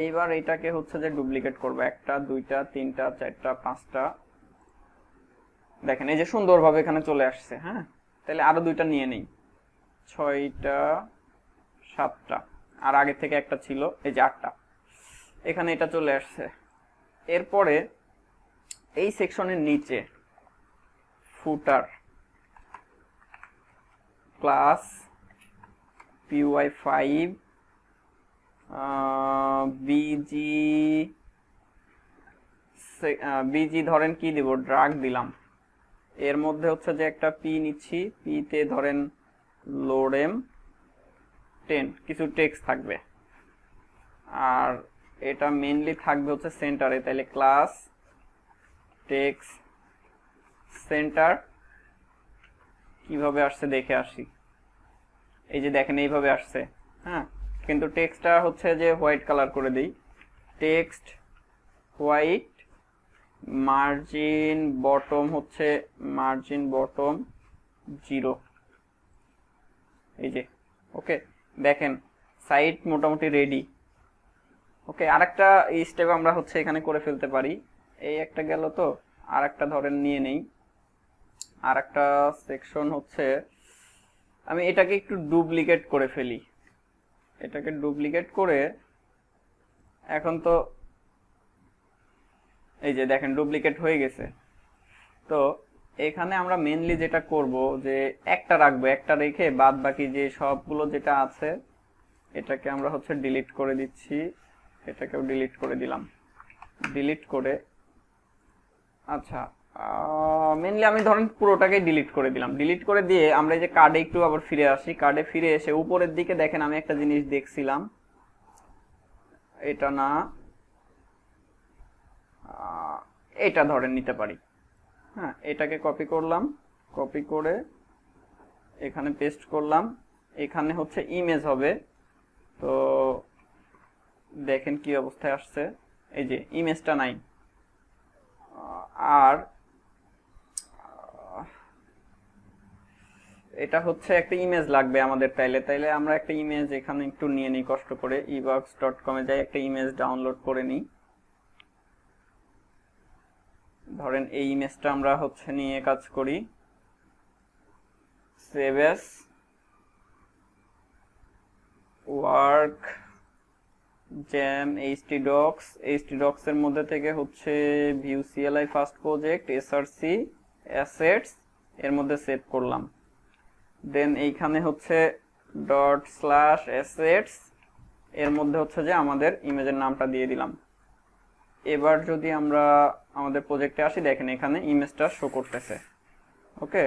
এইবার এটাকে হচ্ছে যে ডুপ্লিকেট করব, একটা দুইটা তিনটা চারটা পাঁচটা। দেখেন এই যে সুন্দরভাবে এখানে চলে আসছে। হ্যাঁ, তাহলে আরো দুইটা নিয়ে নেই, ছয়টা সাতটা, আর আগে থেকে একটা ছিল, এই যে আটটা। এখানে এটা চলে আসছে। এরপরে এই সেকশনের নিচে ফুটার ক্লাস py5 বিজি বিজি ধরেন কি দিব, ড্রাগ দিলাম। এর মধ্যে হচ্ছে যে একটা পি নিচ্ছি, পিতে ধরেন লোডেম 10, কিছু টেক্সট থাকবে। আর এটা মেইনলি থাকবে হচ্ছে সেন্টারে, তাহলে ক্লাস টেক্সট সেন্টার। কিভাবে আসছে দেখে আসি। এই যে দেখেন এইভাবে আসছে। হ্যাঁ, কিন্তু টেক্সটটা হচ্ছে যে হোয়াইট কালার করে দিই, টেক্সট হোয়াইট, মার্জিন বটম হচ্ছে মার্জিন বটম 0। এই যে ওকে, দেখেন সাইট মোটামুটি রেডি। ওকে, আরেকটা এই স্টেপ আমরা হচ্ছে এখানে করে ফেলতে পারি। এই একটা গেল, তো আর একটা ধরেন নিয়ে নেই। আর একটা সেকশন হচ্ছে আমি এটাকে একটু ডুপ্লিকেট করে ফেলি। এটাকে ডুপ্লিকেট করে এখন তো এই যে দেখেন ডুপ্লিকেট হয়ে গেছে। তো এখানে আমরা মেনলি যেটা করব যে একটা রাখবো, একটা রেখে বাদ বাকি যে সবগুলো যেটা আছে এটাকে আমরা হচ্ছে ডিলিট করে দিচ্ছি। এটাকেও ডিলিট করে দিলাম। ডিলিট করে, আচ্ছা মেনলি আমি ধরেন পুরোটাকে ডিলিট করে দিলাম। ডিলিট করে দিয়ে আমরা এই যে কার্ডে একটু আবার ফিরে আসি। কার্ডে ফিরে এসে উপরের দিকে দেখেন আমি একটা জিনিস দেখছিলাম, এটা না এটা ধরেন নিতে পারি। হ্যাঁ, এটাকে কপি করলাম, কপি করে এখানে পেস্ট করলাম। এখানে হচ্ছে ইমেজ হবে। তো দেখেন কি অবস্থায় আসছে, এই যে ইমেজটা নাই। আর এটা হচ্ছে একটা ইমেজ লাগবে আমাদের, তাইলে তাইলে আমরা একটা ইমেজ এখানে একটু নিয়ে নিই কষ্ট করে, ebooks.com-এ যাই একটা ইমেজ ডাউনলোড করে নিই। ধরেন এই ইমেজটা আমরা হচ্ছে নিয়ে কাজ করি, save S work jam htdocs। htdocs এর মধ্যে থেকে হচ্ছে view cli first project src assets, এর মধ্যে সেভ করলাম। দেন এইখানে হচ্ছে ডট স্ল্যাশ অ্যাসেটস, এর মধ্যে হচ্ছে যে আমাদের ইমেজের নামটা দিয়ে দিলাম। এবার যদি আমরা আমাদের প্রজেক্টে আসি, দেখেন এখানে ইমেজটা শো করতেছে। ওকে,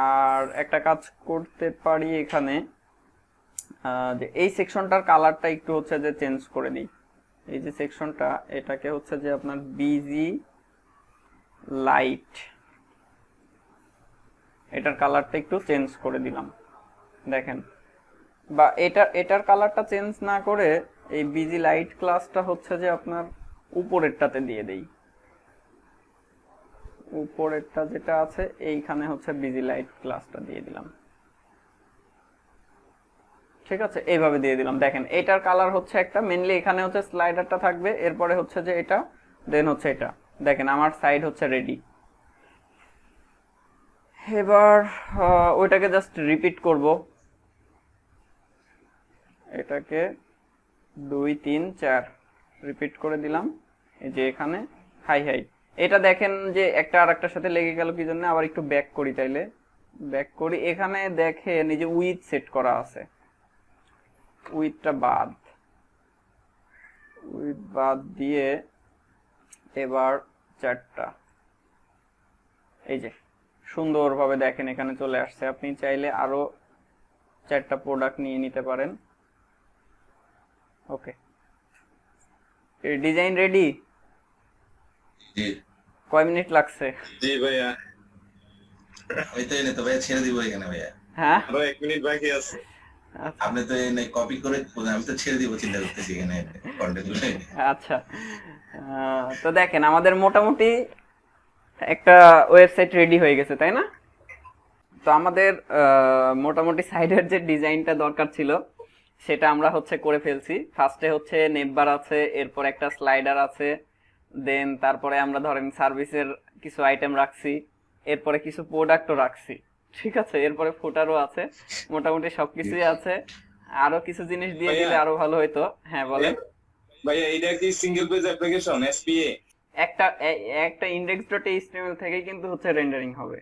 আর একটা কাজ করতে পারি এখানে, যে এই সেকশনটার কালারটা একটু হচ্ছে যে চেঞ্জ করে দিই। এই যে সেকশনটা, এটাকে হচ্ছে যে আপনার বিজি লাইট, এটার কালারটা একটু চেঞ্জ করে দিলাম। দেখেন, বা এটার কালারটা চেঞ্জ না করে এই বিজি লাইট ক্লাসটা হচ্ছে যে আপনার উপরেরটাতে দিয়ে দেই। উপরেরটা যেটা আছে এইখানে হচ্ছে বিজি লাইট ক্লাসটা দিয়ে দিলাম। ঠিক আছে, এইভাবে দিয়ে দিলাম। দেখেন এটার কালার হচ্ছে একটা, মেনলি এখানে হচ্ছে স্লাইডারটা থাকবে, এরপরে হচ্ছে যে এটা, দেন হচ্ছে এটা। দেখেন আমার সাইড হচ্ছে রেডি। এবার ওইটাকে জাস্ট রিপিট করব। এটাকে 2 3 4 রিপিট করে দিলাম। এই যে এখানে হাই হাই, এটা দেখেন যে একটা আর একটার সাথে লেগে গেল কি জন্য। আবার একটু ব্যাক করি, তাইলে ব্যাক করি। এখানে দেখেন এই যে উইথ সেট করা আছে, উইথটা বাদ, উইথ বাদ দিয়ে এবার চারটা, এই যে সুন্দরভাবে দেখেন এখানে চলে আসছে। আপনি চাইলে আরো চারটা প্রোডাক্ট নিয়ে নিতে পারেন। ওকে, ডিজাইন রেডি। জি কয় মিনিট লাগছে? জি ভাইয়া, আমি তো এনে তো ভাইয়া ছেড়ে দিব এখানে ভাইয়া। হ্যাঁ, আরো 1 মিনিট বাকি আছে। আচ্ছা আপনি তো এনে কপি করে আমি তো ছেড়ে দিব চিন্তা করতেছি এখানে কন্টেন্ট গুলো। আচ্ছা। তো দেখেন আমাদের মোটামুটি একটা ওয়েবসাইট রেডি হয়ে গেছে, তাই না? তো আমাদের মোটামুটি সাইডের যে ডিজাইনটা দরকার ছিল সেটা আমরা হচ্ছে করে ফেলছি। ফার্স্টে হচ্ছে নেটবার আছে, এরপর একটা স্লাইডার আছে, দেন তারপরে আমরা ধরেন সার্ভিসের কিছু আইটেম রাখছি, এরপরে কিছু প্রোডাক্টও রাখছি, ঠিক আছে, এরপরে ফুটারও আছে, মোটামুটি সবকিছুই আছে। আরো কিছু জিনিস দিয়ে ভাইয়া। দিলে আরো ভালো হইতো। হ্যাঁ বলেন। ভাইয়া এটা কি সিঙ্গেল পেজ অ্যাপ্লিকেশন এসপিএ? একটা index.html থেকেই কিন্তু হচ্ছে রেন্ডারিং হবে।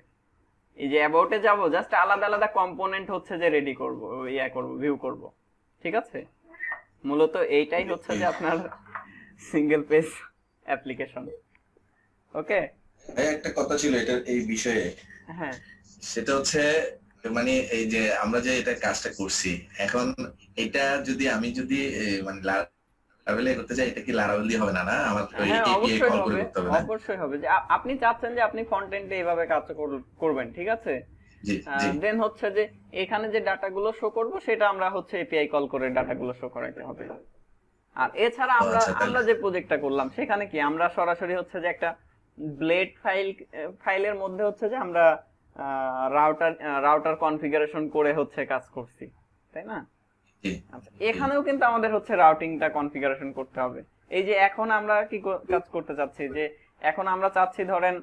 এই যে অ্যাবাউটে যাব, জাস্ট আলাদা আলাদা কম্পোনেন্ট হচ্ছে যে রেডি করব, ভিউ করব, ঠিক আছে। মূলত এইটাই হচ্ছে যে আপনার সিঙ্গেল পেজ অ্যাপ্লিকেশন। ওকে। ভাইয়া একটা কথা ছিল এটা এই বিষয়ে, হ্যাঁ সেটা হচ্ছে মানে এই যে আমরা যে এটা কাজটা করছি এখন, এটা যদি আমি যদি মানে লারাভেলে করতে চাই, এটা কি লারাভেল দিয়ে হবে না? না, আমার ওই হ্যাঁ এপিআই অবশ্যই কল করে হবে, করতে হবে না? অবশ্যই হবে। যে আপনি চাচ্ছেন যে আপনি ফ্রন্ট এন্ডে এইভাবে কাজ করবেন, ঠিক আছে। জি জি। দেন হচ্ছে যে এখানে যে ডাটাগুলো শো করব সেটা আমরা হচ্ছে এপিআই কল করে ডাটাগুলো শো করাইতে হবে। আর এছাড়া আমরা আচ্ছা, তাহলে- আমরা যে প্রজেক্টটা করলাম সেখানে কি আমরা সরাসরি হচ্ছে যে একটা ব্লেড ফাইলের মধ্যে হচ্ছে যে আমরা রাউটার কনফিগারেশন করে হচ্ছে কাজ করছি, তাই না? জি আচ্ছা, এখানেও কিন্তু আমাদের হচ্ছে রাউটিংটা কনফিগারেশন করতে হবে। এই যে এখন আমরা কি কাজ করতে চাচ্ছি, যে এখন আমরা চাচ্ছি ধরেন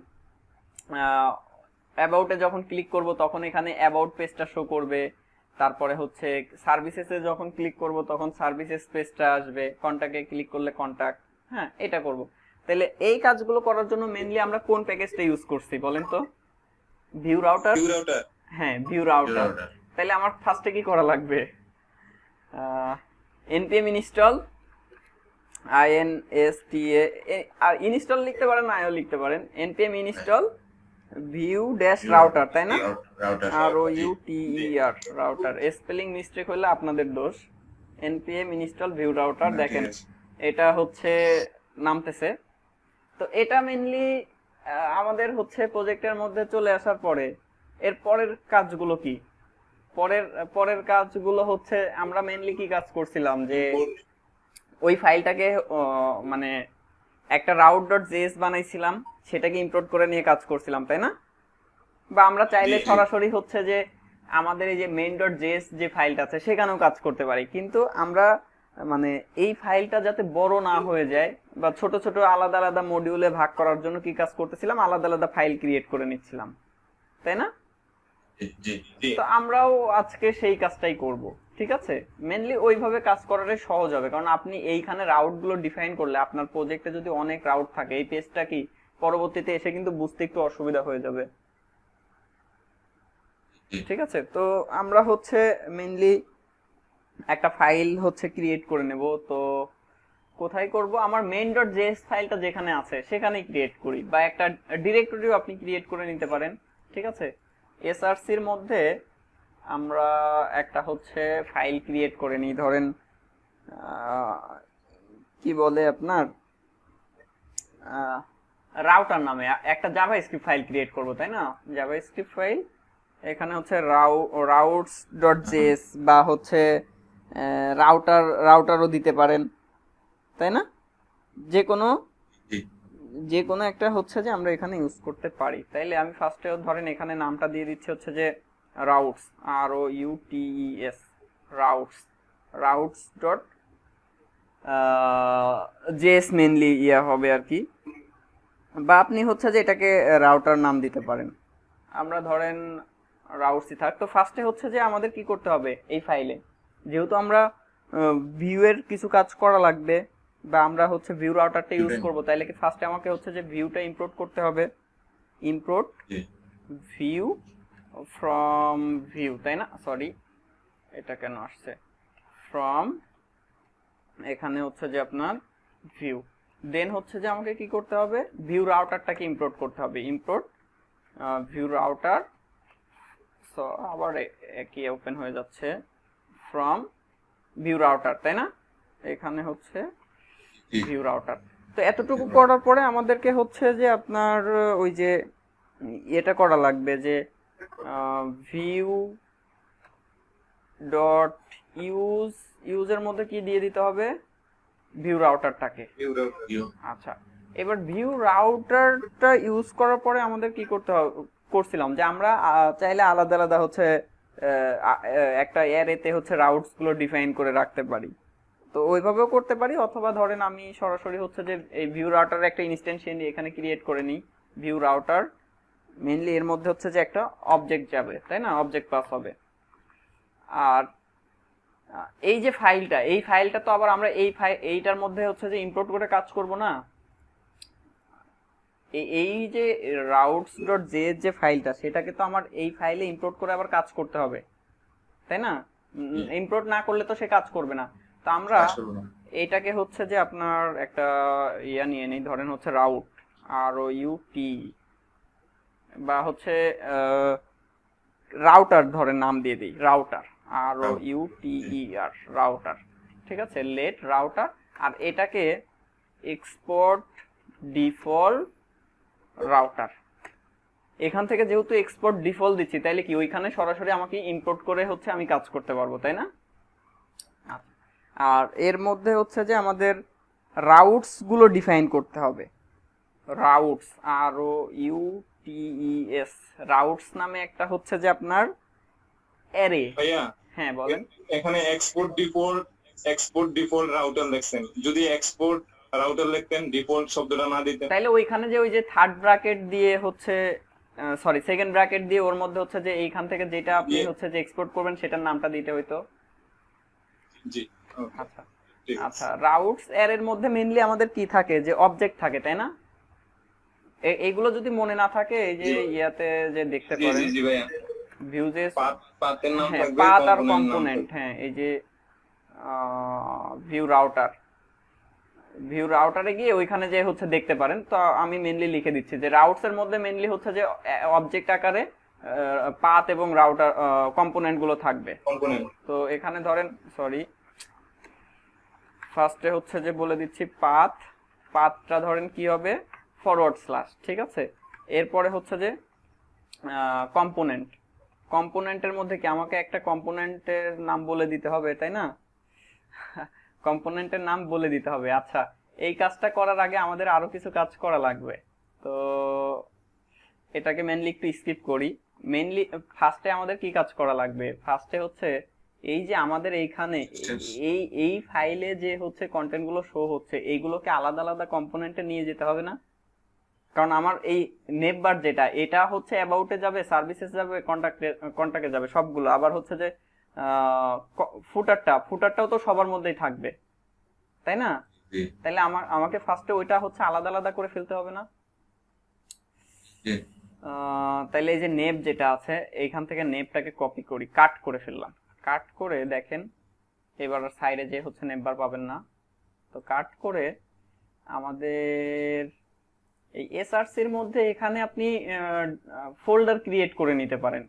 অ্যাবাউটে যখন ক্লিক করব তখন এখানে অ্যাবাউট পেজটা শো করবে, তারপরে হচ্ছে সার্ভিসেসে যখন ক্লিক করব তখন সার্ভিসেস পেজটা আসবে, কন্টাক্টে ক্লিক করলে কন্টাক্ট। হ্যাঁ, এটা করব। তাহলে এই কাজগুলো করার জন্য মেইনলি আমরা কোন প্যাকেজটা ইউজ করছি বলেন তো? View router. View router. হ্যাঁ, ভিউ রাউটার। router। তাহলে আমার ফার্স্টে কি করা লাগবে? npm install insta, আর ইনস্টল লিখতে পারেন, আইও লিখতে পারেন, npm install view dash router, তাই না? Router. router, router. Spelling mistake হলে আপনাদের দোষ। npm install view router, দেখেন এটা হচ্ছে নামতেছে। তো এটা মেইনলি আমাদের হচ্ছে প্রজেক্টের মধ্যে চলে আসার পরে এর পরের কাজগুলো কি? পরের কাজগুলো হচ্ছে আমরা মেইনলি কি কাজ করছিলাম, যে ওই ফাইলটাকে মানে একটা route.js বানাইছিলাম, সেটাকে ইম্পোর্ট করে নিয়ে কাজ করছিলাম, তাই না? বা আমরা চাইলে জি, জি। সরাসরি হচ্ছে যে আমাদের এই যে main.js যে ফাইলটা আছে সেখানেও কাজ করতে পারি, কিন্তু আমরা মানে এই ফাইলটা যাতে বড় না হয়ে যায় বা ছোট ছোট আলাদা আলাদা মডিউলে ভাগ করার জন্য কি কাজ করতেছিলাম, আলাদা আলাদা ফাইল ক্রিয়েট করে নিচ্ছিলাম, তাই না? জি জি। জি। তো আমরাও আজকে সেই কাজটাই করব, ঠিক আছে। মেইনলি ওইভাবে কাজ করাটাই সহজ হবে, কারণ আপনি এইখানে রাউট গুলো ডিফাইন করলে আপনার প্রজেক্টে যদি অনেক রাউট থাকে, এই পেজটা কি পরবর্তীতে এসে কিন্তু বুঝতে একটু অসুবিধা হয়ে যাবে, ঠিক আছে। তো আমরা হচ্ছে মেইনলি একটা ফাইল হচ্ছে ক্রিয়েট করে নেব। তো কোথায় করব? আমার main.js ফাইলটা যেখানে আছে সেখানেই ক্রিয়েট করি, বা একটা ডিরেক্টরিও আপনি ক্রিয়েট করে নিতে পারেন, ঠিক আছে। এসআরসির মধ্যে আমরা একটা হচ্ছে ফাইল ক্রিয়েট করে নিই, ধরেন কি বলে আপনার রাউটার নামে একটা জাভাস্ক্রিপ্ট ফাইল ক্রিয়েট করব, তাই না? জাভাস্ক্রিপ্ট ফাইল, এখানে হচ্ছে routes.js বা হচ্ছে রাউটারও দিতে পারেন, তাই না? যে কোনো একটা হচ্ছে যে আমরা এখানে ইউজ করতে পারি। তাইলে আমি ফার্স্টে ধরেন এখানে নামটা দিয়ে দিচ্ছি হচ্ছে যে রাউটস, ROUTES, routes.js মেইনলি হবে আর কি, বা আপনি হচ্ছে যে এটাকে রাউটার নাম দিতে পারেন। আমরা ধরেন রাউটসই থাক। তো ফার্স্টে হচ্ছে যে আমাদের কি করতে হবে, এই ফাইলে যেহেতু আমরা ভিউ এর কিছু কাজ করা লাগবে বা আমরা হচ্ছে ভিউ রাউটারটা ইউজ করব, তাইলে কি ফার্স্টে আমাকে হচ্ছে যে ভিউটা ইম্পোর্ট করতে হবে। ইম্পোর্ট ভিউ ফ্রম ভিউ, তাই না? সরি, এটা কেন আসছে ফ্রম, এখানে হচ্ছে যে আপনার ভিউ। দেন হচ্ছে যে আমাকে কি করতে হবে, ভিউ রাউটারটাকে ইম্পোর্ট করতে হবে। ইম্পোর্ট ভিউ রাউটার, সো আবার একই ওপেন হয়ে যাচ্ছে, ফ্রম ভিউ রাউটার, তাই না? এখানে হচ্ছে ভিউ রাউটার। তো এতটুকু করার পরে আমাদেরকে হচ্ছে যে আপনার ওই যে এটা করা লাগবে, যে ভিউ ডট ইউজের মধ্যে কি দিয়ে দিতে হবে, ভিউ রাউটারটাকে। View router. আচ্ছা, এবার ভিউ রাউটারটা ইউজ করার পরে আমাদের কি করতে হবে, করছিলাম যে আমরা চাইলে আলাদা আলাদা হচ্ছে একটা অ্যারেতে হচ্ছে রাউটস গুলো ডিফাইন করে রাখতে পারি। তো ওইভাবেও করতে পারি, অথবা ধরেন আমি সরাসরি হচ্ছে যে এই ভিউ রাউটার একটা ইনস্ট্যান্সিয়েন্ট এখানে ক্রিয়েট করে নিই। ভিউ রাউটার মেইনলি এর মধ্যে হচ্ছে যে একটা অবজেক্ট যাবে, তাই না, অবজেক্ট পাস হবে। আর এই যে ফাইলটা, এই ফাইলটা তো আবার আমরা এইটার মধ্যে হচ্ছে যে ইম্পোর্ট করে কাজ করব না। এই যে routes.js যে ফাইলটা, সেটাকে তো আমার এই ফাইলে ইম্পোর্ট করে আবার কাজ করতে হবে, তাই না? ইম্পোর্ট না করলে তো সে কাজ করবে না। তো আমরা এটাকে হচ্ছে যে আপনার একটা নিয়ে নিই, ধরেন হচ্ছে রাউট, ROUT, বা হচ্ছে রাউটার ধরেন নাম দিয়ে দিই, রাউটার, ROUTER, রাউটার। ঠিক আছে, লেট রাউটার। আর এটাকে এক্সপোর্ট ডিফল্ট রাউটার। এখান থেকে যেহেতু এক্সপোর্ট ডিফল্ট দিচ্ছি, তাইলে কি ওইখানে সরাসরি আমাকে ইম্পোর্ট করে হচ্ছে আমি কাজ করতে পারবো, তাই না? আর এর মধ্যে হচ্ছে যে আমাদের রাউটস গুলো ডিফাইন করতে হবে। রাউটস, ROUTES, রাউটস নামে একটা হচ্ছে যে আপনার অ্যারে। ভাইয়া হ্যাঁ বলেন। এখানে এক্সপোর্ট ডিফল্ট রাউটার লিখছেন, যদি এক্সপোর্ট রাউটার লিখতেন, ডিফল্ট শব্দটা না দিতেন, তাইলে ওইখানে যে ওই যে থার্ড ব্র্যাকেট দিয়ে হচ্ছে সরি সেকেন্ড ব্র্যাকেট দিয়ে ওর মধ্যে হচ্ছে যে এইখান থেকে যেটা আপনি হচ্ছে যে এক্সপোর্ট করবেন সেটার নামটা দিতে হইতো। জি। আচ্ছা আচ্ছা, রাউটস এর মধ্যে মেইনলি আমাদের কি থাকে, যে অবজেক্ট থাকে, তাই না? এইগুলো যদি মনে না থাকে, এই যে ইয়াতে যে দেখতে পারেন জি ভাইয়া, ভিউজে পাতের নাম থাকবে, পাথ আর কম্পোনেন্ট। হ্যাঁ, এই যে ভিউ রাউটারে গিয়ে ওইখানে যে হচ্ছে দেখতে পারেন। তো আমি মেইনলি লিখে দিচ্ছি যে রাউটস এর মধ্যে মেইনলি হচ্ছে যে অবজেক্ট আকারে পাথ এবং রাউটার কম্পোনেন্ট গুলো থাকবে। তো এখানে ধরেন সরি ফার্স্টে হচ্ছে যে বলে দিচ্ছি পাথটা ধরেন কি হবে, ফরওয়ার্ড স্ল্যাশ। ঠিক আছে, এরপরে হচ্ছে যে কম্পোনেন্টের মধ্যে কি আমাকে একটা কম্পোনেন্টের নাম বলে দিতে হবে, তাই না? কম্পোনেন্টের নাম বলে দিতে হবে। আচ্ছা, এই কাজটা করার আগে আমাদের আরো কিছু কাজ করা লাগবে। তো এটাকে মেইনলি একটু স্কিপ করি। মেইনলি ফার্স্টে আমাদের কি কাজ করা লাগবে? ফার্স্টে হচ্ছে এই যে আমাদের এইখানে এই ফাইলে যে হচ্ছে কন্টেন্ট গুলো শো হচ্ছে, এইগুলোকে আলাদা আলাদা কম্পোনেন্টে নিয়ে যেতে হবে না? কারণ আমার এই নেভবার যেটা, এটা হচ্ছে অ্যাবাউটে যাবে, সার্ভিসেস যাবে, কন্টাক্টে যাবে, সবগুলো। আবার হচ্ছে যে ফুটারটাও তো সবার মধ্যেই থাকবে, তাই না? তাইলে আমাকে ফার্স্টে ওইটা হচ্ছে আলাদা আলাদা করে ফেলতে হবে না? তাইলে এই যে নেভ যেটা আছে, এইখান থেকে নেভটাকে কপি করি, কাট করে ফেললাম। কাট করে দেখেন এবার সাইডে যে হচ্ছে নেভবার পাবেন না। তো কাট করে আমাদের এই এসআরসির মধ্যে এখানে আপনি ফোল্ডার ক্রিয়েট করে নিতে পারেন,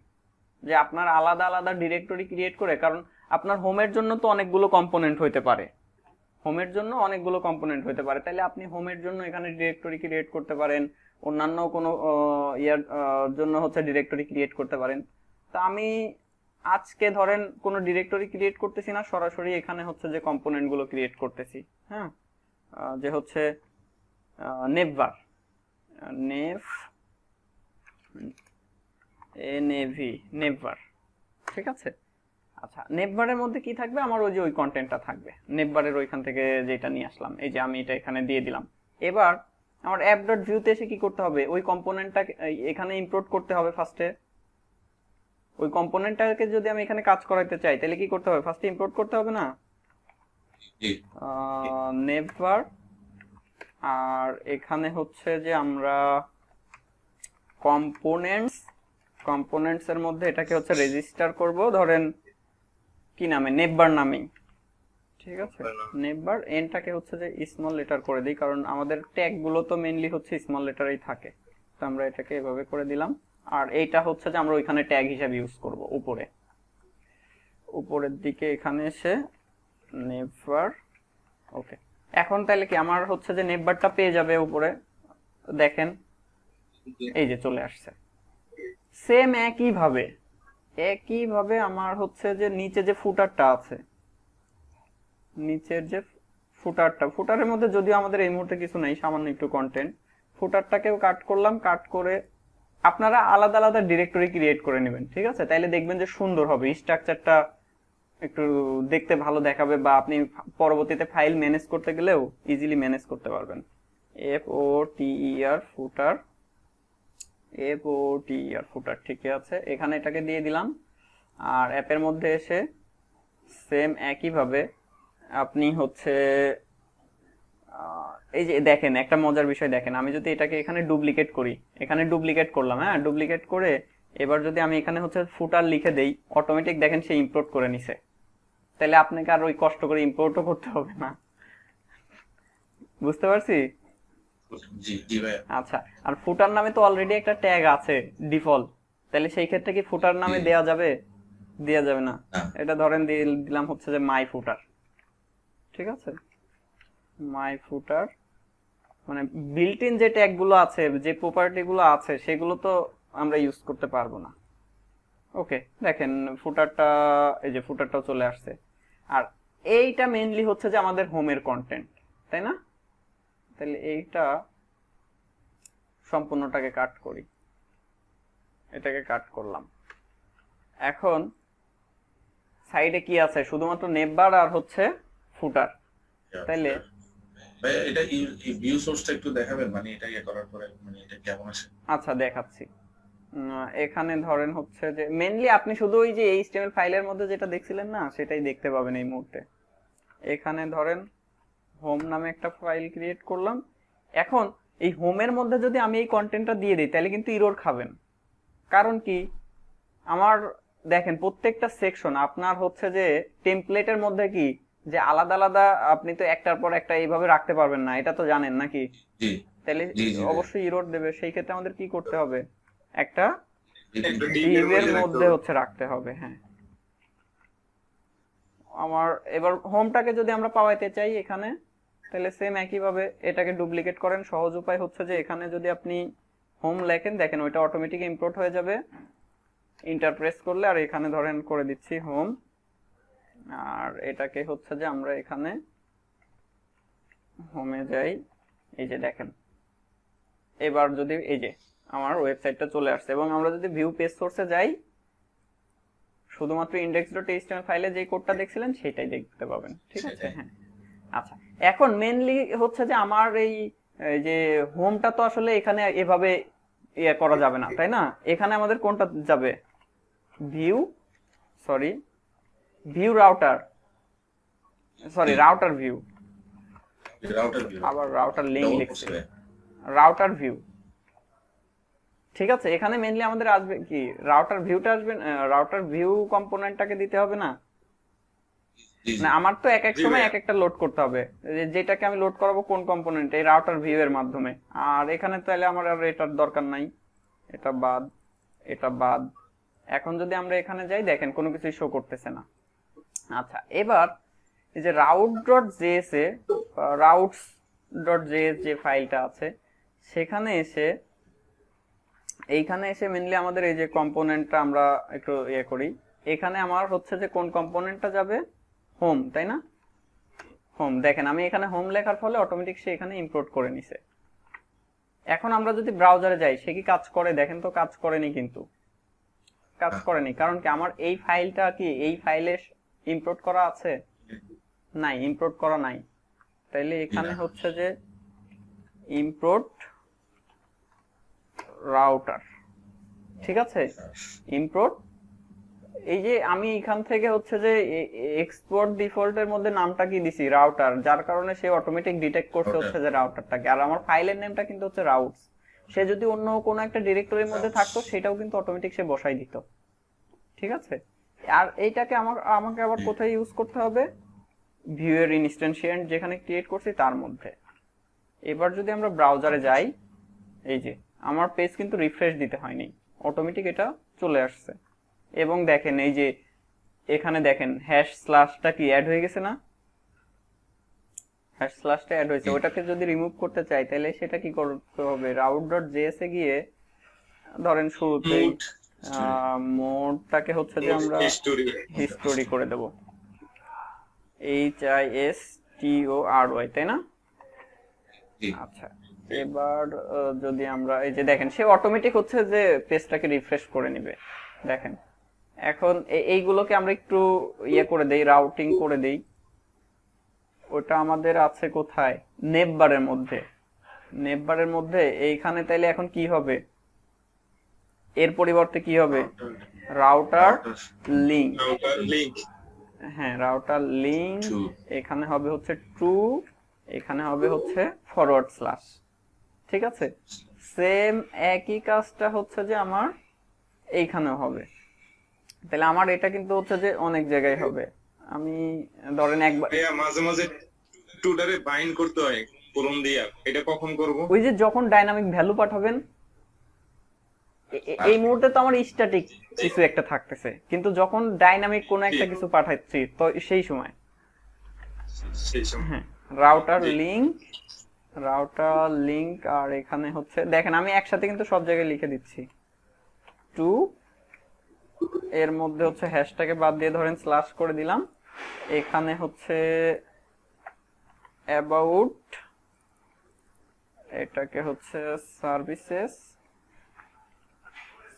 যে আপনার আলাদা আলাদা ডিরেক্টরি ক্রিয়েট করে। কারণ আপনার হোমের জন্য তো অনেকগুলো কম্পোনেন্ট হইতে পারে, তাহলে আপনি হোমের জন্য এখানে ডিরেক্টরি ক্রিয়েট করতে পারেন, অন্যান্য কোনো ইয়ার জন্য হচ্ছে ডিরেক্টরি ক্রিয়েট করতে পারেন। তো আমি আজকে ধরেন কোনো ডিরেক্টরি ক্রিয়েট করতেছি না, সরাসরি এখানে হচ্ছে যে কম্পোনেন্ট গুলো ক্রিয়েট করতেছি। হ্যাঁ, যে হচ্ছে নেভবার, নেভবার। ঠিক আছে, আচ্ছা, নেভবারের মধ্যে কি থাকবে? আমার ওই যে ওই কন্টেন্টটা থাকবে, নেভবারের ওইখান থেকে যেটা নিয়ে আসলাম। এই যে আমি এটা এখানে দিয়ে দিলাম। এবার আমার app.view-তে এসে কি করতে হবে? ওই কম্পোনেন্টটা এখানে ইম্পোর্ট করতে হবে ফার্স্টে। ওই কম্পোনেন্টটাকে যদি আমি এখানে কাজ করাইতে চাই, তাহলে কি করতে হবে? ফার্স্টে ইম্পোর্ট করতে হবে না? নেভবার। আর এখানে হচ্ছে যে আমরা কম্পোনেন্টস এর মধ্যে এটাকে হচ্ছে রেজিস্টার করব, ধরেন কি নামে, নেভবার নামেই। ঠিক আছে, নেভবার। এনটাকে হচ্ছে যে স্মল লেটার করে দিই, কারণ আমাদের ট্যাগ গুলো তো মেইনলি হচ্ছে স্মল লেটারেই থাকে। তো আমরা এটাকে এভাবে করে দিলাম। আর এইটা হচ্ছে যে আমরা ওইখানে ট্যাগ হিসেবে ইউজ করব উপরের দিকে এখানে এসে নেভবার। ওকে, এখন তাহলে কি আমার হচ্ছে যে নেভবারটা পেয়ে যাবে উপরে, দেখেন এই যে চলে আসছে। সেম একইভাবে আমার হচ্ছে যে নিচে যে ফুটারটা আছে, নিচের যে ফুটারের মধ্যে যদিও আমাদের এই মুহূর্তে কিছু নাই, সামান্য একটু কন্টেন্ট। ফুটারটাকেও কাট করলাম, কাট করে আপনারা আলাদা আলাদা ডিরেক্টরি ক্রিয়েট করে নেবেন, ঠিক আছে? তাইলে দেখবেন যে সুন্দর হবে, স্ট্রাকচারটা একটু দেখতে ভালো দেখাবে, বা আপনি পরবর্তীতে ফাইল ম্যানেজ করতে গেলেও ইজিলি ম্যানেজ করতে পারবেন। ফুটার, ফুটার ঠিকই আছে, এখানে এটাকে দিয়ে দিলাম। আর অ্যাপের মধ্যে এসে সেম একইভাবে আপনি হচ্ছে এই যে দেখেন একটা মজার বিষয় দেখেন, আমি যদি এটাকে এখানে ডুপ্লিকেট করি, এখানে ডুপ্লিকেট করলাম, হ্যাঁ ডুপ্লিকেট করে এবার যদি আমি এখানে হচ্ছে ফুটার লিখে দেই, অটোমেটিক দেখেন সে ইম্পোর্ট করে নিছে। তাহলে আপনাকে আর ওই কষ্ট করে ইম্পোর্টও করতে হবে না। বুঝতে পারছি? জি জি ভাই। আচ্ছা, আর ফুটার নামে তো অলরেডি একটা ট্যাগ আছে ডিফল্ট, তাহলে সেই ক্ষেত্রে কি ফুটার নামে জি। দেয়া যাবে? দেয়া যাবে না। না। এটা ধরেন দিলাম হচ্ছে যে মাই ফুটার, ঠিক আছে? মাই ফুটার মানে বিল্ট ইন যে ট্যাগ গুলো আছে, যে প্রপার্টি গুলো আছে, সেগুলো তো আমরা ইউজ করতে পারবো না। ওকে, দেখেন ফুটারটা, এই যে ফুটারটাও চলে আসছে। আর এইটা মেইনলি হচ্ছে যে আমাদের হোমের কন্টেন্ট, তাই না? তাহলে এইটা সম্পূর্ণটাকে কাট করি, এটাকে কাট করলাম। এখন সাইডে কি আছে? শুধুমাত্র নেমবার আর হচ্ছে ফুটার। তাইলে ভাই এটা ভিউ সোর্সটা একটু দেখাবেন, মানে এটা ইয়ে করার পরে মানে এটা কেমন আসে? আচ্ছা দেখাচ্ছি। এখানে ধরেন হচ্ছে যে মেইনলি আপনি শুধু ওই যে এইচটিএমএল ফাইলের মধ্যে যেটা দেখছিলেন না, সেটাই দেখতে পাবেন এই মুহূর্তে। এখানে ধরেন হোম নামে একটা ফাইল ক্রিয়েট করলাম। এখন এই হোমের মধ্যে যদি আমি এই কন্টেন্টটা দিয়ে দিই, তাহলে কিন্তু ইরর খাবেন। কারণ কি, আমার দেখেন প্রত্যেকটা সেকশন আপনার হচ্ছে যে টেমপ্লেটের মধ্যে কি যে আলাদা আলাদা, আপনি তো একটার পর একটা এইভাবে রাখতে পারবেন না, এটা তো জানেন নাকি? জি তাহলে জি জি অবশ্যই ইরর দেবে। সেই ক্ষেত্রে আমাদের কি করতে হবে? একটা একটা ডিভ এর মধ্যে মধ্যে হচ্ছে রাখতে হবে। হ্যাঁ, আমার এবার হোমটাকে যদি আমরা পাওয়াইতে চাই এখানে, তাহলে সেম একইভাবে এটাকে ডুপ্লিকেট করেন। সহজ উপায় হচ্ছে যে এখানে যদি আপনি হোম লেখেন, দেখেন ওইটা অটোমেটিক ইম্পোর্ট হয়ে যাবে ইন্টার প্রেস করলে। আর এখানে ধরেন করে দিচ্ছি হোম, আর এটাকে হচ্ছে যে আমরা এখানে হোমে যাই, এই যে দেখেন এবার যদি এই যে আমার ওয়েবসাইটটা চলে আসছে, এবং আমরা যদি ভিউ পেজ সোর্সে যাই, শুধুমাত্র index.html ফাইলে যে কোডটা দেখছিলেন সেটাই দেখতে পাবেন, ঠিক আছে? হ্যাঁ, আচ্ছা এখন মেইনলি হচ্ছে যে আমার এই যে হোমটা তো আসলে এখানে এভাবে ইয়ে করা যাবে না, তাই না? এখানে আমাদের কোনটা যাবে? View router, router view, router view আবার রাউটার লিংক লিখছি, রাউটার ভিউ, ঠিক আছে? এখানে মেইনলি আমাদের আসবে কি, রাউটার ভিউটা আসবে, রাউটার ভিউ কম্পোনেন্টটাকে দিতে হবে না? না, আমার তো এক এক সময় এক একটা লোড করতে হবে, যেটাকে আমি লোড করাবো কোন কম্পোনেন্ট, এই রাউটার ভিউ এর মাধ্যমে। আর এখানে তাহলে আমার আর এটার দরকার নাই, এটা বাদ, এটা বাদ। এখন যদি আমরা এখানে যাই, দেখেন কোনো কিছু শো করতেছে না। আচ্ছা, এবার এই যে route.js এ routes.js যে ফাইলটা আছে, সেখানে এসে এইখানে এসে মেইনলি আমাদের এই যে কম্পোনেন্টটা আমরা একটু ইয়ে করি। এখানে আমার হচ্ছে যে কোন কম্পোনেন্টটা যাবে? হোম, তাই না? হোম, দেখেন আমি এখানে হোম লেখার ফলে অটোমেটিক সে এখানে ইম্পোর্ট করে নিছে। এখন আমরা যদি ব্রাউজারে যাই, সে কি কাজ করে? দেখেন তো কাজ করেনি, কিন্তু কাজ করেনি। কারণ কি, আমার এই ফাইলটা কি এই ফাইলে ইম্পোর্ট করা আছে? নাই, ইম্পোর্ট করা নাই। তাইলে এখানে হচ্ছে যে ইম্পোর্ট রাউটার, ঠিক আছে? ইম্পোর্ট, এই যে আমি এখান থেকে হচ্ছে যে এক্সপোর্ট ডিফল্টের মধ্যে নামটা কি দিছি? রাউটার, যার কারণে সে অটোমেটিক ডিটেক্ট করছে হচ্ছে যে রাউটারটাকে। আর আমার ফাইলের নেমটা কিন্তু হচ্ছে রাউটস। সে যদি অন্য কোনো একটা ডিরেক্টরির মধ্যে থাকতো, সেটাও কিন্তু অটোমেটিক সে বসাই দিত, ঠিক আছে? আর এইটাকে আমাকে আবার কোথায় ইউজ করতে হবে? ভিউ এর ইনস্ট্যান্সিয়েন্ট যেখানে ক্রিয়েট করছি তার মধ্যে। এবার যদি আমরা ব্রাউজারে যাই, এই যে আমার পেজ কিন্তু রিফ্রেশ দিতে হয়নি, অটোমেটিক এটা চলে আসছে। এবং দেখেন এই যে এখানে দেখেন হ্যাশ স্ল্যাশটা কি অ্যাড হয়ে গেছে না? হ্যাশ স্ল্যাশটা অ্যাড হয়েছে। ওটাকে যদি রিমুভ করতে চাই, তাহলে সেটা কি করতে হবে? route.js এ গিয়ে ধরেন শুরুতে মোডটাকে হচ্ছে যে আমরা হিস্টোরি করে দেব, HISTORY, তাই না? জি। আচ্ছা, এবার যদি আমরা এই যে দেখেন সে অটোমেটিক হচ্ছে যে পেজটাকে রিফ্রেশ করে নেবে। দেখেন এখন এইগুলোকে আমরা একটু ইয়ে করে দেই, রাউটিং করে দেই। ওটা আমাদের আছে কোথায়, নেভবারের মধ্যে। নেভবারের মধ্যে এইখানে তাইলে এখন কি হবে, এর পরিবর্তে কি হবে, রাউটার লিংক। রাউটার লিংক হ্যাঁ, রাউটার লিংক। True. এখানে হবে হচ্ছে ট্রু, এখানে হবে হচ্ছে ফরওয়ার্ড স্ল্যাশ। ঠিক আছে, সেম একই কাজটা হচ্ছে যে আমার এইখানেও হবে। তাহলে আমার এটা কিন্তু হচ্ছে যে অনেক জায়গায় হবে। আমি ধরেন একবার ভাইয়া মাঝে মাঝে টুটারে বাইন্ড করতে হয় কলম দিয়া, এটা কখন করব? ওই যে যখন ডাইনামিক ভ্যালু পাঠাবেন, এই মুহূর্তে তো আমার স্ট্যাটিক কিছু একটা থাকতেছে, কিন্তু যখন ডাইনামিক কোনো একটা কিছু পাঠাচ্ছি তো সেই সময় সেই সময় হ্যাঁ রাউটার জি। Link, router link. আর এখানে হচ্ছে দেখেন আমি একসাথে কিন্তু সব জায়গায় লিখে দিচ্ছি টু, এর মধ্যে হচ্ছে হ্যাশটাকে বাদ দিয়ে ধরেন স্ল্যাশ করে দিলাম। এখানে হচ্ছে অ্যাবাউট, এটাকে হচ্ছে সার্ভিসেস,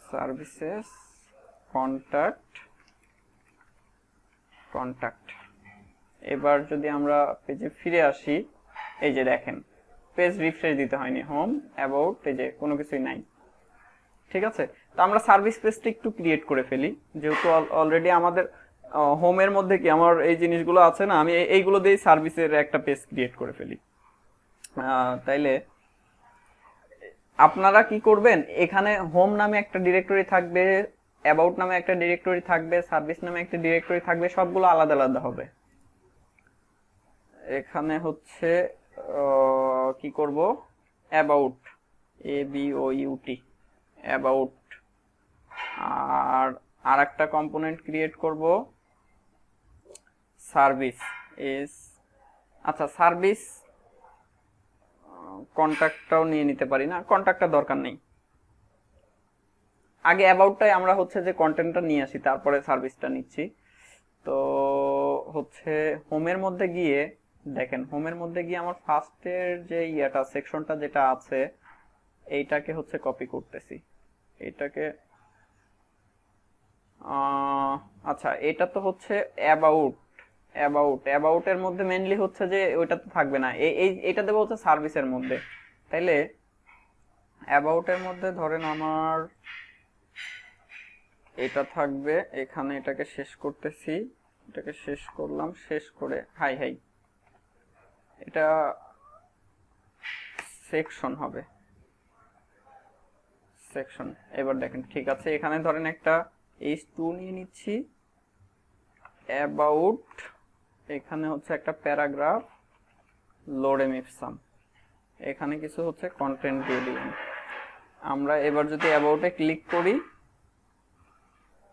সার্ভিসেস কন্টাক্ট, কন্টাক্ট। এবার যদি আমরা পেজে ফিরে আসি, এই যে দেখেন পেজ রিফ্রেশ দিতে হয়নি, হোম অ্যাবাউট, এই যে কোনো কিছুই নাই। ঠিক আছে, তো আমরা সার্ভিস পেজটা একটু ক্রিয়েট করে ফেলি, যেহেতু অলরেডি আমাদের হোমের মধ্যে কি আমার এই জিনিসগুলো আছে না, আমি এইগুলো দিয়ে সার্ভিসের একটা পেজ ক্রিয়েট করে ফেলি। তাইলে আপনারা কি করবেন, এখানে হোম নামে একটা ডিরেক্টরি থাকবে, অ্যাবাউট নামে একটা ডিরেক্টরি থাকবে, সার্ভিস নামে একটা ডিরেক্টরি থাকবে, সবগুলো আলাদা আলাদা হবে। এখানে হচ্ছে কি করব, অ্যাবাউট, ABOUT, অ্যাবাউট। আর একটা কম্পোনেন্ট ক্রিয়েট করব সার্ভিস ইজ, আচ্ছা সার্ভিস কন্ট্যাক্টটাও নিয়ে নিতে পারি না, কন্ট্যাক্টটা দরকার নেই। আগে অ্যাবাউটটাই আমরা হচ্ছে যে কন্টেন্টটা নিয়ে আসি, তারপরে সার্ভিসটা নিচ্ছি। তো হচ্ছে হোমের মধ্যে গিয়ে দেখেন, হোমের মধ্যে গিয়ে আমার ফার্স্টের যে ইয়েটা সেকশনটা যেটা আছে এইটাকে হচ্ছে কপি করতেছি, এটাকে আচ্ছা এটা তো হচ্ছে অ্যাবাউট, অ্যাবাউটের মধ্যে মেইনলি হচ্ছে যে ওইটা তো থাকবে না, এটা দেবো হচ্ছে সার্ভিসের মধ্যে। তাইলে অ্যাবাউটের মধ্যে ধরেন আমার এটা থাকবে, এখানে এটাকে শেষ করতেছি, এটাকে শেষ করলাম, শেষ করে হাই হাই, এটা সেকশন হবে, সেকশন। এবার দেখেন ঠিক আছে, এখানে ধরেন একটা H2 নিয়ে নিচ্ছি, অ্যাবাউট, এখানে হচ্ছে একটা প্যারাগ্রাফ, লোডেম ইপসাম, এখানে কিছু হচ্ছে কন্টেন্ট দিয়ে দিলাম। আমরা এবার যদি অ্যাবাউটে ক্লিক করি,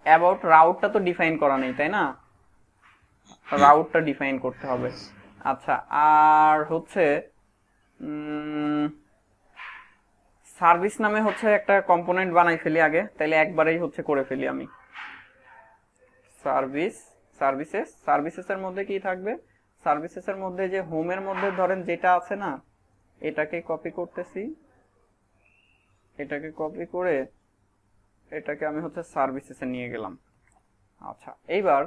অ্যাবাউট রাউটটা তো ডিফাইন করা নেই তাই না, রাউটটা ডিফাইন করতে হবে। আচ্ছা আর হচ্ছে সার্ভিস নামে হচ্ছে একটা কম্পোনেন্ট বানাই ফেলি আগে, তাইলে একবারেই হচ্ছে করে ফেলি আমি। সার্ভিস, সার্ভিসেস, সার্ভিসেসের মধ্যে কি থাকবে, সার্ভিসেসের মধ্যে যে হোমের মধ্যে ধরেন যেটা আছে না, এটাকে কপি করতেছি, এটাকে কপি করে এটাকে আমি হচ্ছে সার্ভিসেসে নিয়ে গেলাম। আচ্ছা এইবার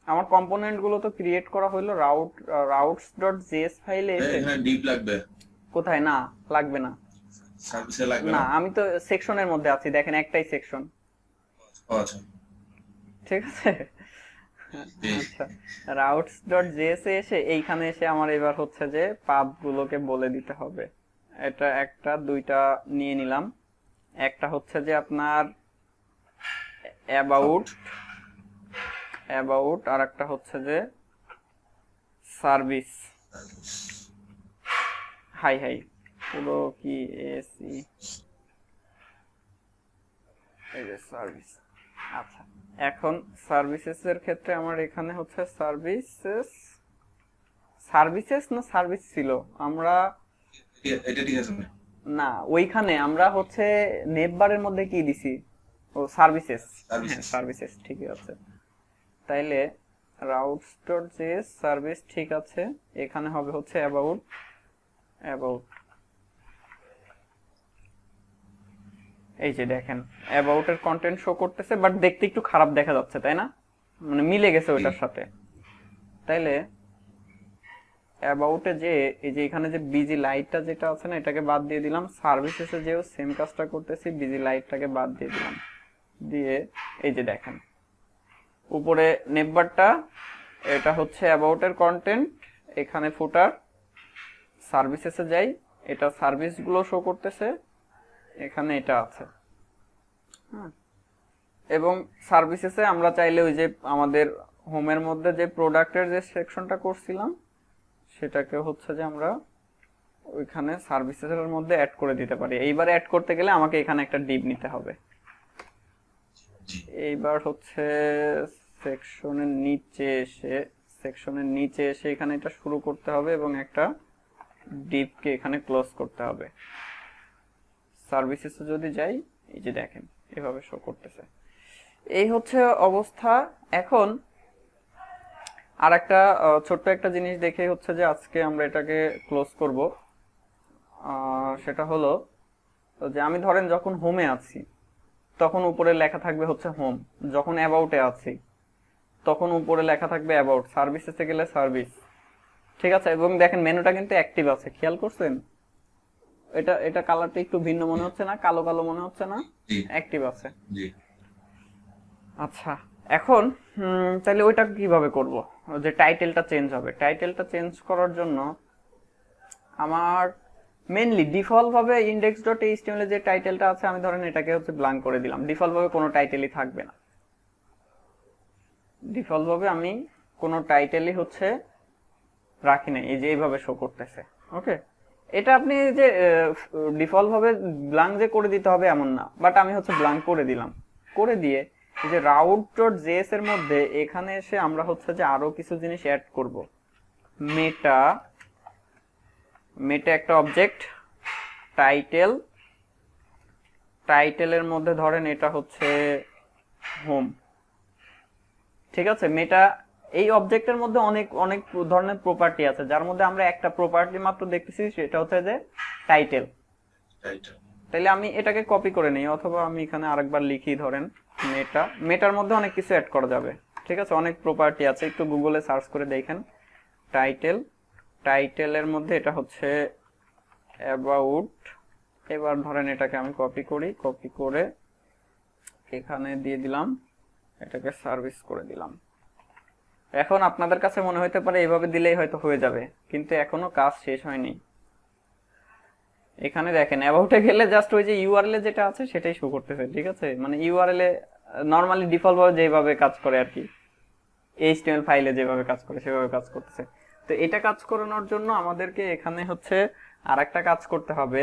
আমার কম্পোনেন্ট গুলো তো ক্রিয়েট করা হলো routes.js ফাইলে এসে, এখানে ডিপ লাগবে, কোথায়, না লাগবে না, সার্ভিসে লাগবে না না। আমি তো সেকশনের মধ্যে আছি, দেখেন একটাই সেকশন। ও আচ্ছা, ঠিক আছে, জি। আচ্ছা routes.js এ এসে এইখানে এসে আমার এবার হচ্ছে যে পাথ গুলোকে বলে দিতে হবে। এটা একটা দুইটা নিয়ে নিলাম, একটা হচ্ছে যে আপনার অ্যাবাউট, অ্যাবাউট, আর একটা হচ্ছে যে সার্ভিস, হাই হাই পুরো কি এসি, এই যে সার্ভিস। আচ্ছা এখন সার্ভিসেস এর ক্ষেত্রে আমার এখানে হচ্ছে সার্ভিসেস, সার্ভিসেস না সার্ভিস ছিল, আমরা এটা ঠিক আছে না? না ওইখানে আমরা হচ্ছে নেভবারের মধ্যে কি দিছি, ও সার্ভিসেস, হ্যাঁ Services. সার্ভিসেস ঠিকই আছে। তাইলে routes.js সার্ভিস ঠিক আছে, এখানে হবে হচ্ছে অ্যাবাউট, অ্যাবাউট এই যে দেখেন অ্যাবাউট এর কন্টেন্ট শো করতেছে, বাট দেখতে একটু খারাপ দেখা যাচ্ছে, তাই না? মানে মিলে গেছে ওইটার সাথে। তাইলে অ্যাবাউটে যে এই যে এখানে যে বিজি লাইটটা যেটা আছে না, এটাকে বাদ দিয়ে দিলাম। সার্ভিসেসে যেও সেম কাজটা করতেছি, বিজি লাইটটাকে বাদ দিয়ে দিলাম, দিয়ে এই যে দেখেন উপরে নেমবারটা, এটা হচ্ছে অ্যাবাউট এর কন্টেন্ট, এখানে ফুটার। সার্ভিসেসে যাই, এটা সার্ভিসগুলো শো করতেছে, এখানে এটা আছে। এবং সার্ভিসেসে আমরা চাইলে ওই যে আমাদের হোমের মধ্যে যে প্রোডাক্টের যে সেকশনটা করছিলাম সেটাকে হচ্ছে যে আমরা ওইখানে সার্ভিসেসের মধ্যে অ্যাড করে দিতে পারি। এইবার অ্যাড করতে গেলে আমাকে এখানে একটা ডিভ নিতে হবে। এইবার হচ্ছে সেকশনের নিচে এসে এখানে এটা শুরু করতে হবে এবং একটা ডিভকে এখানে ক্লোজ করতে হবে। সার্ভিসেসে যদি যাই, এই যে দেখেন এভাবে শো করতেছে। এই হচ্ছে অবস্থা। এখন আর একটা ছোট্ট একটা জিনিস দেখে হচ্ছে যে আজকে আমরা এটাকে ক্লোজ করব। সেটা হলো যে আমি ধরেন যখন হোমে আছি তখন উপরে লেখা থাকবে হচ্ছে হোম, যখন অ্যাবাউটে আছি তখন উপরে লেখা থাকবে অ্যাবাউট, সার্ভিসেসে গেলে সার্ভিস। ঠিক আছে? এবং দেখেন মেনুটা কিন্তু অ্যাক্টিভ আছে, খেয়াল করছেন? এটা কালারটা একটু ভিন্ন মনে হচ্ছে না? কালো কালো মনে হচ্ছে না? অ্যাক্টিভ আছে। আচ্ছা, এখন তাহলে ওইটা কিভাবে করব? যে টাইটেলটা চেঞ্জ হবে, টাইটেলটা চেঞ্জ করার জন্য আমার মেইনলি ডিফল্ট ভাবে index.html এর যে টাইটেলটা আছে আমি ধরেন এটাকে হচ্ছে ব্ল্যাঙ্ক করে দিলাম। ডিফল্ট ভাবে কোনো টাইটেলই থাকবে না। ডিফল্ট ভাবে আমি কোনো টাইটেলই হচ্ছে রাখি নাই, এই যে এইভাবে শো করতেছে। ওকে, এটা আপনি যে ডিফল্ট ভাবে ব্ল্যাঙ্ক যে করে দিতে হবে এমন না, বাট আমি হচ্ছে ব্ল্যাঙ্ক করে দিলাম। করে দিয়ে এই যে route.js এর মধ্যে এখানে এসে আমরা হচ্ছে যে আরো কিছু জিনিস অ্যাড করব। মেটা একটা অবজেক্ট, টাইটেলের মধ্যে ধরেন এটা হচ্ছে হোম। ঠিক আছে? মেটা এই অবজেক্টের মধ্যে অনেক অনেক ধরনের প্রপার্টি আছে, যার মধ্যে আমরা একটা প্রপার্টি মাত্র দেখতেছি, সেটা হচ্ছে যে টাইটেল। তাইলে আমি এটাকে কপি করে নেই, অথবা আমি এখানে আরেকবার লিখি, ধরেন মেটার মধ্যে অনেক কিছু অ্যাড করা যাবে। ঠিক আছে? অনেক প্রপার্টি আছে, একটু গুগলে সার্চ করে দেখেন। টাইটেলের মধ্যে এটা হচ্ছে অ্যাবাউট। এবার ধরেন এটাকে আমি কপি করে এখানে দিয়ে দিলাম, এটাকে সার্ভিস করে দিলাম। এখন আপনাদের কাছে মনে হতে পারে এইভাবে দিলেই হয়তো হয়ে যাবে, কিন্তু এখনো কাজ শেষ হয়নি। এখানে দেখেন অ্যাবাউটে গেলে জাস্ট ওই যে ইউআরএল এ যেটা আছে সেটাই শো করতেছে। ঠিক আছে? মানে ইউআরএল এ নরমালি ডিফল্ট ভাবে যেভাবে কাজ করে আর কি, এইচটিএমএল ফাইলে যেভাবে কাজ করে সেভাবে কাজ করতেছে। তো এটা কাজ করানোর জন্য আমাদেরকে এখানে হচ্ছে আরেকটা কাজ করতে হবে,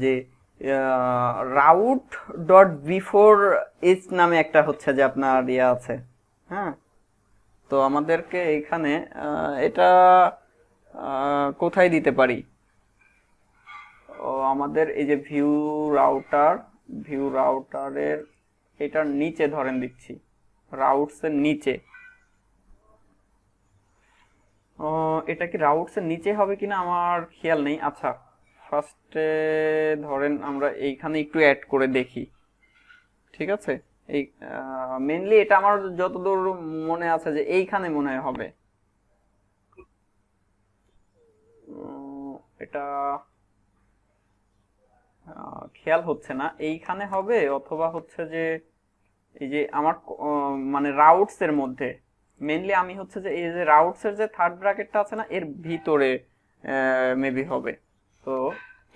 যে route.before নামে একটা হচ্ছে যে আপনার ইয়ে আছে। হ্যাঁ, তো আমাদেরকে এখানে এটা কোথায় দিতে পারি? আমাদের এই যে ভিউ রাউটারের এটার নিচে ধরেন দিচ্ছি, রাউটস এর নিচে। এটা কি রাউটস এর নিচে হবে কিনা আমার খেয়াল নেই। আচ্ছা, ফার্স্টে ধরেন আমরা এইখানে একটু অ্যাড করে দেখি। ঠিক আছে? এই মেইনলি এটা আমার যতদূর মনে আছে যে এইখানে মনে হবে। এটা খেয়াল হচ্ছে না এইখানে হবে, অথবা হচ্ছে যে এই যে আমার মানে রাউটস এর মধ্যে মেইনলি আমি হচ্ছে যে এই যে রাউটস এর যে থার্ড ব্র্যাকেটটা আছে না, এর ভিতরে মেবি হবে। তো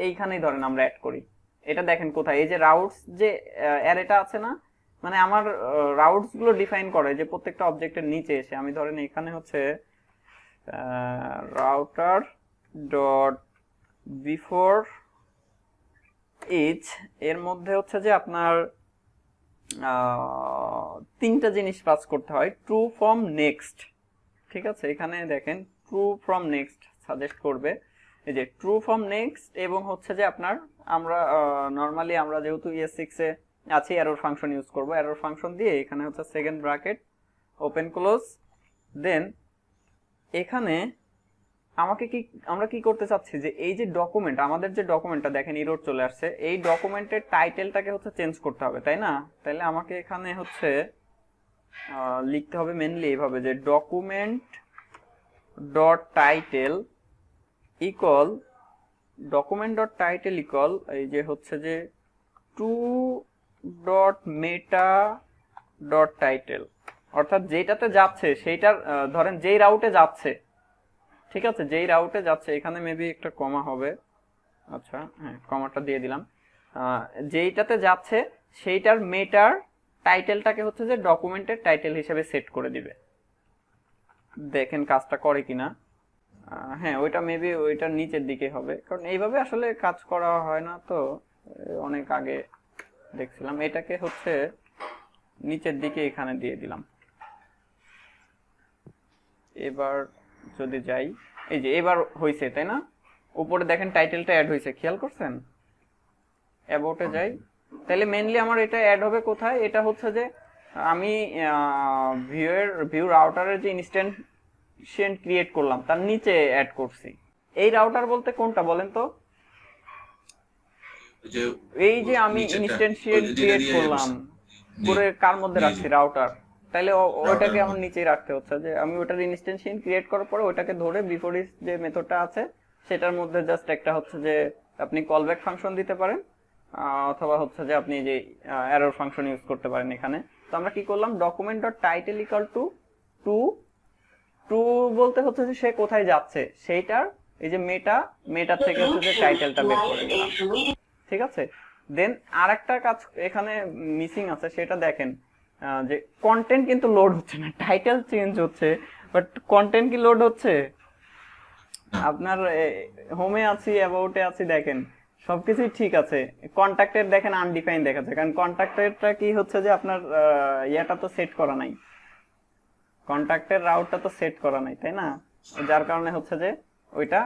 এইখানেই ধরেন আমরা অ্যাড করি। এটা দেখেন কোথায়, এই যে রাউটস যে অ্যারেটা আছে না, মানে আমার রাউটস গুলো ডিফাইন করে যে প্রত্যেকটা অবজেক্টের নিচে এসে আমি ধরেন এখানে হচ্ছে রাউটার ডট বিফোর ইচ এর মধ্যে হচ্ছে যে আপনার তিনটা জিনিস পাস করতে হয়। True from next. ঠিক আছে? এখানে দেখেন ট্রু ফ্রম নেক্সট সাজেস্ট করবে, এই যে ট্রু ফ্রম নেক্সট, এবং হচ্ছে যে আপনার আমরা নরমালি আমরা যেহেতু ES6 এ আছি এরর ফাংশন ইউজ করব। এরর ফাংশন দিয়ে এখানে হচ্ছে সেকেন্ড ব্র্যাকেট ওপেন ক্লোজ, দেন এখানে আমাকে কি আমরা কি করতে চাচ্ছি যে এই যে ডকুমেন্ট, আমাদের যে ডকুমেন্টটা দেখেন ইরোড চলে আসছে, এই ডকুমেন্টের টাইটেলটাকে হচ্ছে চেঞ্জ করতে হবে, তাই না? তাহলে আমাকে এখানে হচ্ছে লিখতে হবে মেনলি এইভাবে যে ডকুমেন্ট ডট টাইটেল ইকুয়াল এই যে হচ্ছে যে টু ডট মেটা ডট টাইটেল, অর্থাৎ যেটাতে যাচ্ছে সেইটার ধরেন যেই রাউটে যাচ্ছে, ঠিক আছে, যেই রাউটে যাচ্ছে, এখানে মেবি একটা কমা হবে, আচ্ছা হ্যাঁ কমাটা দিয়ে দিলাম, যেইটাতে যাচ্ছে সেইটার মেটার টাইটেলটাকে হচ্ছে যে ডকুমেন্টের টাইটেল হিসেবে সেট করে দিবে। দেখেন কাজটা করে কিনা। হ্যাঁ ওইটা মেবি ওইটার নিচের দিকে হবে, কারণ এইভাবে আসলে কাজ করা হয় না তো, অনেক আগে দেখছিলাম। এটাকে হচ্ছে নিচের দিকে এখানে দিয়ে দিলাম। এবার যদি যাই, এই যে এবার হয়েছে তাই না, উপরে দেখেন টাইটেলটা অ্যাড হয়েছে, খেয়াল করছেন? অ্যাবাউটে যাই, তাহলে মেইনলি আমার এটা অ্যাড হবে কোথায়? এটা হচ্ছে যে আমি ভিউ রাউটারের যে ইনস্ট্যান্ট ক্রিয়েট করলাম তার নিচে অ্যাড করছি। এই রাউটার বলতে কোনটা বলেন তো? এই যে আমি ইনস্ট্যান্সিয়েট ক্রিয়েট করলাম করে কার মধ্যে রাখছি? রাউটার। তাহলে ওইটাকে আমার নিচেই রাখতে হচ্ছে, যে আমি ওটার ইনস্ট্যান্সিয়েট ক্রিয়েট করার পরে ওটাকে ধরে বিফোর ইস যে মেথডটা আছে সেটার মধ্যে জাস্ট একটা হচ্ছে যে আপনি কলব্যাক ফাংশন দিতে পারেন, অথবা হচ্ছে যে আপনি যে এরর ফাংশন ইউজ করতে পারেন এখানে। তো আমরা কি করলাম, document dot title equal to two বলতে হচ্ছে যে সে কোথায় যাচ্ছে সেইটার এই যে মেটা থেকে হচ্ছে যে টাইটেলটা বের করে দিলাম, ঠিক আছে? দেন আরেকটা কাজ এখানে মিসিং আছে, সেটা দেখেন যে কন্টেন্ট কিন্তু লোড হচ্ছে না, টাইটেল চেঞ্জ হচ্ছে বাট কন্টেন্ট কি লোড হচ্ছে? আপনার হোমে আছি, অ্যাবাউটে আছি, দেখেন সবকিছুই ঠিক আছে, কন্ট্যাক্টের দেখেন আনডিফাইন দেখাচ্ছে, কারণ কন্ট্যাক্টেরটা কি হচ্ছে যে আপনার ইয়াটা তো সেট করা নাই, কন্ট্যাক্টের রাউটটা তো সেট করা নাই, তাই না? যার কারণে হচ্ছে যে ওইটা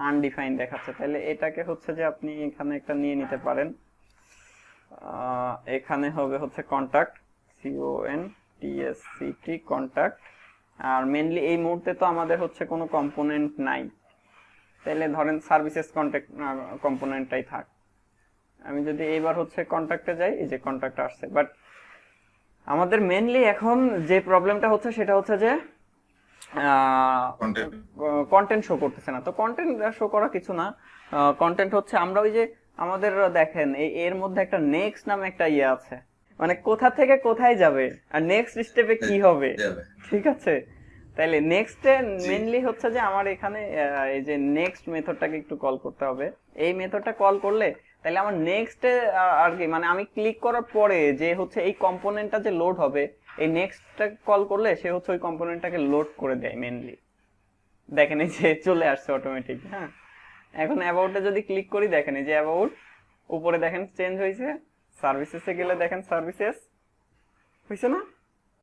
আনডিফাইন দেখাচ্ছে। তাহলে এটাকে হচ্ছে যে আপনি এখানে একটা নিয়ে নিতে পারেন, এখানে হবে হচ্ছে কন্ট্যাক্ট, CONTSCT কন্ট্যাক্ট। আর মেইনলি এই মুহূর্তে তো আমাদের হচ্ছে কোনো কম্পোনেন্ট নাই, তাহলে ধরেন সার্ভিসেস কম্পোনেন্টটাই থাক। আমি যদি এইবার হচ্ছে কন্ট্যাক্টে যাই, এই যে কন্ট্যাক্ট আসছে, বাট আমাদের মেইনলি এখন যে প্রবলেমটা হচ্ছে সেটা হচ্ছে যে কন্টেন্ট শো করতেছে না। তো কন্টেন্ট শো করা কিছু না, কন্টেন্ট হচ্ছে আমরা ওই যে আমাদের দেখেন এর মধ্যে একটা নেক্সট নামে একটা ইয়ে আছে, মানে কোথা থেকে কোথায় যাবে আর নেক্সট স্টেপে কি হবে, ঠিক আছে? তাইলে নেক্সটে মেইনলি হচ্ছে যে আমার এখানে এই যে নেক্সট মেথডটাকে একটু কল করতে হবে। এই মেথডটা কল করলে তাহলে আমার নেক্সটে আর কি, মানে আমি ক্লিক করার পরে যে হচ্ছে এই কম্পোনেন্টটা যে লোড হবে, এই নেক্সটটা কল করলে সে হচ্ছে ওই কম্পোনেন্টটাকে লোড করে দেয় মেইনলি। দেখেন এই যে চলে আসছে অটোমেটিক। হ্যাঁ, এখন অ্যাবাউটে যদি ক্লিক করি, দেখেন এই যে অ্যাবাউট উপরে দেখেন চেঞ্জ হয়েছে, সার্ভিসেসে গেলে দেখেন সার্ভিসেস হয়েছে না?